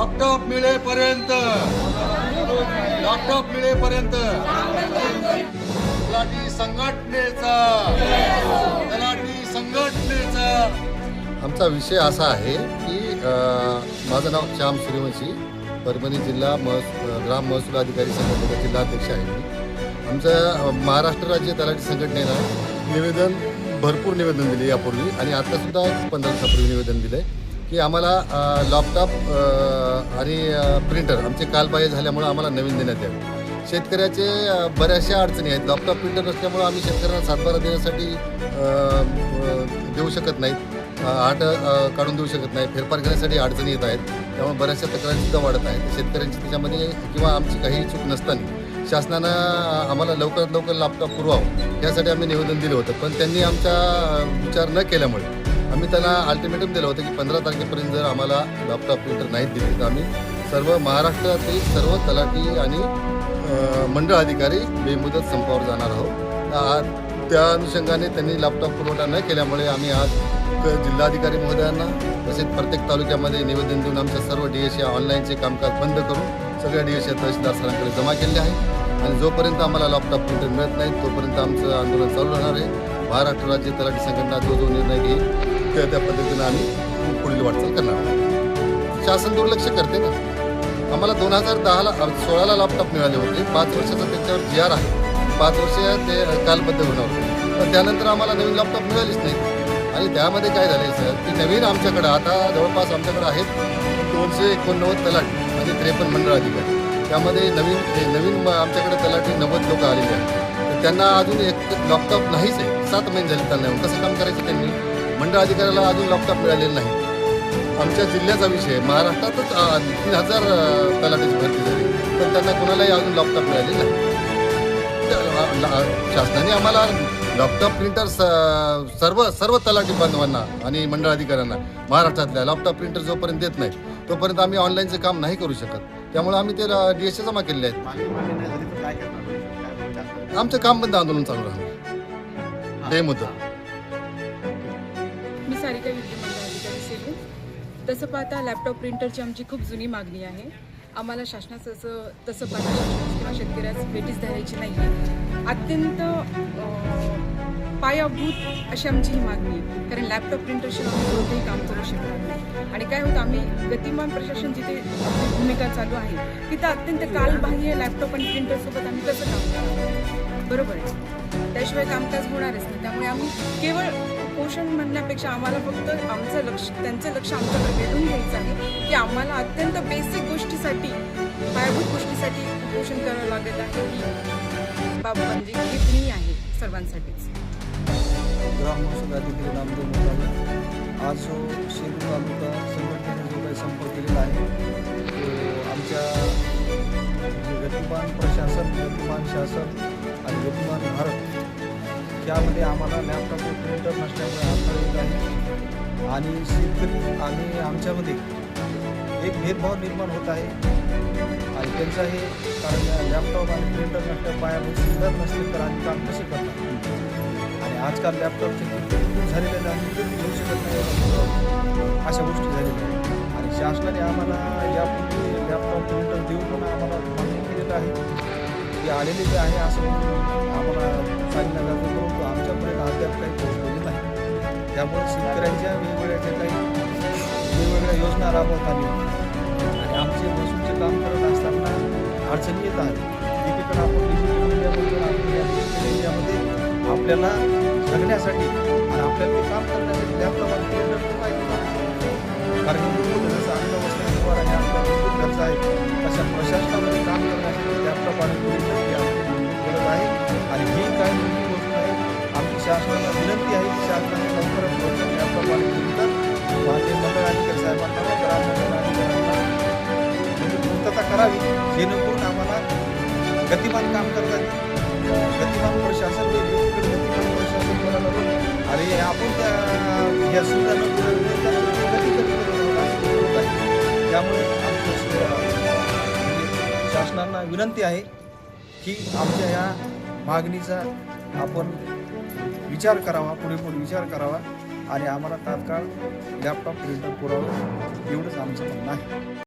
Laptop मिळेपर्यंत तलाठी संघटनेचा आमचा विषय असा आहे की माझं नाव श्याम सूर्यवंशी, परभणी जिल्हा ग्राम महसूल अधिकारी संघटनेचा जिल्हाध्यक्ष आहे मी. आमच्या महाराष्ट्र राज्य तलाठी संघटनेनं भरपूर निवेदन दिले यापूर्वी आणि आत्तासुद्धा 15 दिवसापूर्वी निवेदन दिलं आहे की आम्हाला लॅपटॉप आणि प्रिंटर आमचे कालबाह्य झाल्यामुळं आम्हाला नवीन देण्यात यावे. शेतकऱ्याचे बऱ्याचशा अडचणी आहेत. लॅपटॉप प्रिंटर नसल्यामुळं आम्ही शेतकऱ्यांना सातबारा देण्यासाठी देऊ शकत नाहीत, आठ काढून देऊ शकत नाही, फेरफार करण्यासाठी अडचणी येत आहेत. त्यामुळे बऱ्याचशा तक्रारीसुद्धा वाढत आहेत शेतकऱ्यांची. त्याच्यामध्ये किंवा आमची काही चूक नसताना शासनानं आम्हाला लवकरात लवकर लॅपटॉप पुरवावं यासाठी आम्ही निवेदन दिलं होतं. पण त्यांनी आमचा विचार न केल्यामुळे आम्ही त्यांना अल्टिमेटम दिलं होतं की 15 तारखेपर्यंत जर आम्हाला लॅपटॉप प्रिंटर नाहीत दिले तर आम्ही सर्व महाराष्ट्रातील सर्व तलाठी आणि मंडळ अधिकारी बेमुदत संपावर जाणार आहोत. त्या अनुषंगाने त्यांनी लॅपटॉप पुरवठा न केल्यामुळे आम्ही आज जिल्हाधिकारी महोदयांना तसेच प्रत्येक तालुक्यामध्ये निवेदन देऊन आमच्या सर्व DSA ऑनलाईनचे कामकाज बंद करून सगळ्या DSA तहसीलदार सरांकडे जमा केले आहे. आणि जोपर्यंत आम्हाला लॅपटॉप प्रिंटर मिळत नाही तोपर्यंत आमचं आंदोलन चालू राहणार आहे. महाराष्ट्र राज्य तलाठी संघटना जो निर्णय घेईल त्या पद्धतीनं आम्ही पुढील वाटचाल करणार आहोत. शासन दुर्लक्ष करते ना. आम्हाला 2016ला लॅपटॉप मिळाले होते. 5 वर्षाचा त्याच्यावर GR आहे. 5 वर्ष ते कालबद्ध होणार होते. पण त्यानंतर आम्हाला नवीन लॅपटॉप मिळालीच नाही. आणि त्यामध्ये काय झालं आहे सर की नवीन आमच्याकडं आता जवळपास आमच्याकडं आहेत 289 तलाठी आणि 53 मंडळ अधिकारी. त्यामध्ये नवीन आमच्याकडे तलाठी 90 लोक आलेले आहेत. तर त्यांना अजून एक लॅपटॉप नाहीच आहे. 7 महिने झाले त्यांना. कसं काम करायचं त्यांनी? मंडळ अधिकाऱ्याला अजून लॅपटॉप मिळालेले नाही. आमच्या जिल्ह्याचा विषय महाराष्ट्रातच 3000 तलाठीची भरती झाली पण त्यांना कोणालाही अजून लॅपटॉप मिळालेले नाही. शासनाने आम्हाला लॅपटॉप प्रिंटर सर्व तलाठी बांधवांना आणि मंडळ अधिकाऱ्यांना महाराष्ट्रातल्या लॅपटॉप प्रिंटर जोपर्यंत देत नाही तोपर्यंत आम्ही ऑनलाईनचं काम नाही करू शकत. त्यामुळे आम्ही ते DSA जमा केलेले आहेत. आमचं काम बंद आंदोलन चालू राहणार बेमुदत. मी सारिका विद्यमान अधिकारी सेलू. तसं पाहता लॅपटॉप प्रिंटरची आमची खूप जुनी मागणी आहे. आम्हाला शासनाचं तसं पाहता किंवा शेतकऱ्यास भेटीस धरायची नाही आहे. अत्यंत पायाभूत अशी आमची ही मागणी आहे. कारण लॅपटॉप प्रिंटरशिवाय आम्ही कोणतंही काम करू शकणार नाही. आणि काय होतं आम्ही गतिमान प्रशासन जिथे भूमिका चालू आहे तिथं अत्यंत कालबाह्य लॅपटॉप आणि प्रिंटरसोबत आम्ही कसं काम करतो? बरोबर आहे. त्याशिवाय कामकाज होणारच नाही. त्यामुळे आम्ही केवळ पोषण म्हणण्यापेक्षा आम्हाला फक्त त्यांचं लक्ष आमच्याकडे वेधून घ्यायचं आहे की आम्हाला अत्यंत बेसिक गोष्टीसाठी पायाभूत गोष्टीसाठी पोषण करावं लागत आहे की बाबा म्हणजे हे तुम्ही आहे सर्वांसाठीच. ग्राम महसूल अधिकारी नामदेव मोठाले आज जो शेलू तालुका संघटनेने जो काही संप केलेला आहे तो आमच्या गतिमान प्रशासन, गतिमान शासन आणि गतिमान भारत यामध्ये आम्हाला लॅपटॉप व प्रिंटर नसल्यामुळे अडथळे येत आहे. आणि शेतकरी आणि आमच्यामध्ये एक भेदभाव निर्माण होत आहे. आणि त्यांचं हे कारण लॅपटॉप आणि प्रिंटर नसल्या पायाभूत सुविधा नसतील तर आम्ही काम कसे करणार? आणि आजकाल लॅपटॉपचे किती झालेले आणि किती घेऊ शकत नाही अशा गोष्टी झालेल्या आहेत. आणि शासनाने आम्हाला यापूर्वी लॅपटॉप प्रिंटर देऊन पण आम्हाला मान्य केलेलं आहे की आलेले जे आहे असं आम्हाला सांगितलं जातं परंतु आमच्यापर्यंत अद्याप काही पोहोचलेले नाही. त्यामुळे शेतकऱ्यांच्या वेगवेगळ्या योजना राबवत आली आणि आमचे महसूलचे काम करत असताना अडचणी येत आहेत. एकीकडे आपण डिजिटल इंडियामध्ये आपल्याला जगण्यासाठी आणि आपल्याला ते काम करण्यासाठी लॅपटॉप आणि प्रिंटर पाहिजे. कारण जसं अर्थव्यवस्थेद्वारा हे आपल्याला खर्च आहे अशा प्रशासनामध्ये काम करण्यासाठी लॅपटॉप आणि प्रिंटर गरज आहे. आणि ही काय मोठी गोष्ट आहे. आमची शासनाला विनंती आहे की शासनाने लवकरात लवकर लॅपटॉप आणि प्रिंटर मान्य मंडळ अधिकारी साहेबांना पूर्तता करावी जेणेकरून आम्हाला गतिमान काम करता गतिमान प्रशासन वेगवेगळीकडे गतिमान प्रशासन करायला आणि आपण त्या ह्या सुविधा त्यामुळे शासनाला विनंती आहे की आमच्या ह्या मागणीचा आपण विचार करावा, पुढे विचार करावा आणि आम्हाला तात्काळ लॅपटॉप प्रिंटर पुरावा एवढंच आमचं म्हणणं आहे.